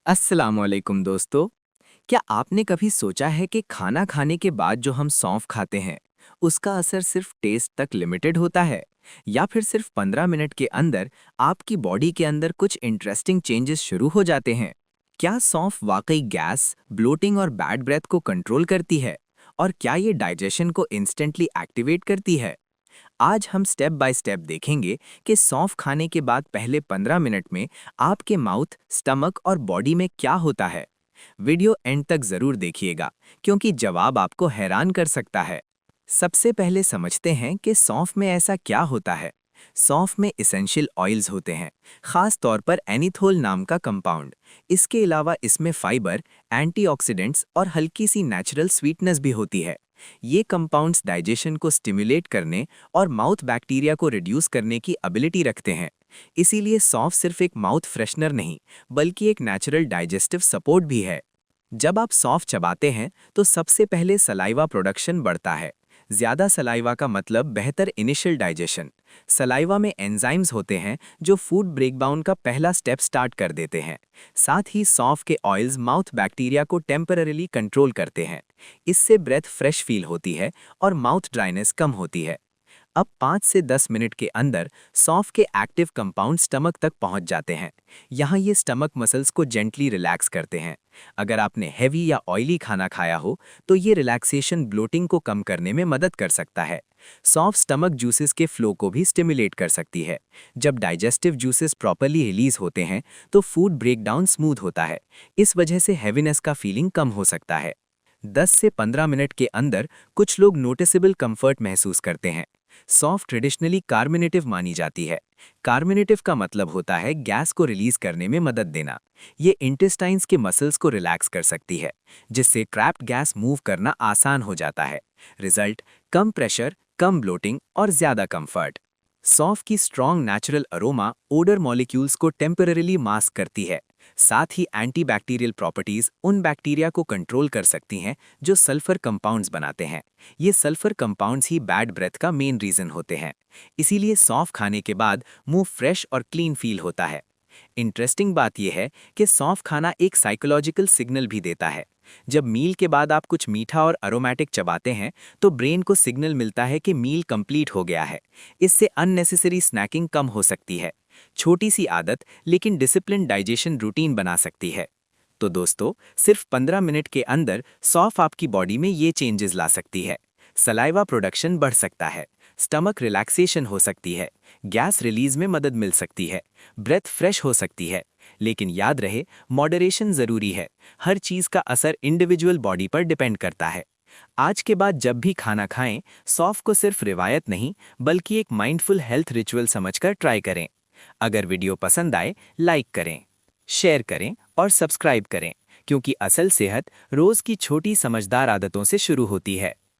अस्सलामुअलैकुम दोस्तों। क्या आपने कभी सोचा है कि खाना खाने के बाद जो हम सौंफ खाते हैं उसका असर सिर्फ टेस्ट तक लिमिटेड होता है या फिर सिर्फ 15 मिनट के अंदर आपकी बॉडी के अंदर कुछ इंटरेस्टिंग चेंजेस शुरू हो जाते हैं? क्या सौंफ वाकई गैस, ब्लोटिंग और बैड ब्रेथ को कंट्रोल करती है? और क्या ये डाइजेशन को इंस्टेंटली एक्टिवेट करती है? आज हम स्टेप बाय स्टेप देखेंगे कि सौंफ खाने के बाद पहले 15 मिनट में आपके माउथ, स्टमक और बॉडी में क्या होता है। वीडियो एंड तक जरूर देखिएगा क्योंकि जवाब आपको हैरान कर सकता है। सबसे पहले समझते हैं कि सौंफ में ऐसा क्या होता है। सौंफ में इसेंशियल ऑयल्स होते हैं, खास तौर पर एनीथोल नाम का कंपाउंड। इसके अलावा इसमें फाइबर, एंटीऑक्सीडेंट्स और हल्की सी नेचुरल स्वीटनेस भी होती है। ये कंपाउंड्स डाइजेशन को स्टिमुलेट करने और माउथ बैक्टीरिया को रिड्यूस करने की एबिलिटी रखते हैं। इसीलिए सौंफ सिर्फ एक माउथ फ्रेशनर नहीं, बल्कि एक नेचुरल डाइजेस्टिव सपोर्ट भी है। जब आप सौंफ चबाते हैं तो सबसे पहले सलाइवा प्रोडक्शन बढ़ता है। ज्यादा सलाइवा का मतलब बेहतर इनिशियल डाइजेशन। सलाइवा में एंजाइम्स होते हैं जो फूड ब्रेकडाउन का पहला स्टेप स्टार्ट कर देते हैं। साथ ही सौंफ के ऑयल्स माउथ बैक्टीरिया को टेम्पररीली कंट्रोल करते हैं। इससे ब्रेथ फ्रेश फील होती है और माउथ ड्राइनेस कम होती है। अब 5 से 10 मिनट के अंदर सौंफ के एक्टिव कंपाउंड स्टमक तक पहुंच जाते हैं। यहाँ ये स्टमक मसल्स को जेंटली रिलैक्स करते हैं। अगर आपने हैवी या ऑयली खाना खाया हो तो ये रिलैक्सेशन ब्लोटिंग को कम करने में मदद कर सकता है। सौंफ स्टमक जूसेस के फ्लो को भी स्टिमुलेट कर सकती है। जब डाइजेस्टिव जूसेस प्रॉपरली रिलीज होते हैं तो फूड ब्रेकडाउन स्मूथ होता है। इस वजह से हैवीनेस का फीलिंग कम हो सकता है। 10 से 15 मिनट के अंदर कुछ लोग नोटिसेबल कंफर्ट महसूस करते हैं। सौंफ ट्रेडिशनली कार्मिनेटिव मानी जाती है। कार्मिनेटिव का मतलब होता है गैस को रिलीज करने में मदद देना। ये इंटेस्टाइन्स के मसल्स को रिलैक्स कर सकती है, जिससे ट्रैप्ड गैस मूव करना आसान हो जाता है। रिजल्ट: कम प्रेशर, कम ब्लोटिंग और ज्यादा कंफर्ट। सौंफ की strong natural aroma odour molecules को टेम्पररीली मास्क करती है। साथ ही एंटीबैक्टीरियल प्रॉपर्टीज उन बैक्टीरिया को कंट्रोल कर सकती हैं जो सल्फर कंपाउंड्स बनाते हैं। ये सल्फर कंपाउंड्स ही बैड ब्रेथ का मेन रीजन होते हैं। इसीलिए सौंफ खाने के बाद मुंह फ्रेश और क्लीन फील होता है। इंटरेस्टिंग बात यह है कि सौंफ खाना एक साइकोलॉजिकल सिग्नल भी देता है। जब मील के बाद आप कुछ मीठा और अरोमेटिक चबाते हैं तो ब्रेन को सिग्नल मिलता है कि मील कंप्लीट हो गया है। इससे अननेसेसरी स्नैकिंग कम हो सकती है। छोटी सी आदत लेकिन डिसिप्लिन डाइजेशन रूटीन बना सकती है। तो दोस्तों, सिर्फ 15 मिनट के अंदर सौंफ आपकी बॉडी में ये चेंजेस ला सकती है। सलाइवा प्रोडक्शन बढ़ सकता है, स्टमक रिलैक्सेशन हो सकती है, गैस रिलीज में मदद मिल सकती है, ब्रेथ फ्रेश हो सकती है। लेकिन याद रहे, मॉडरेशन जरूरी है। हर चीज का असर इंडिविजुअल बॉडी पर डिपेंड करता है। आज के बाद जब भी खाना खाएं, सौंफ को सिर्फ रिवायत नहीं बल्कि एक माइंडफुल हेल्थ रिचुअल समझकर ट्राई करें। अगर वीडियो पसंद आए, लाइक करें, शेयर करें और सब्सक्राइब करें, क्योंकि असल सेहत रोज की छोटी समझदार आदतों से शुरू होती है।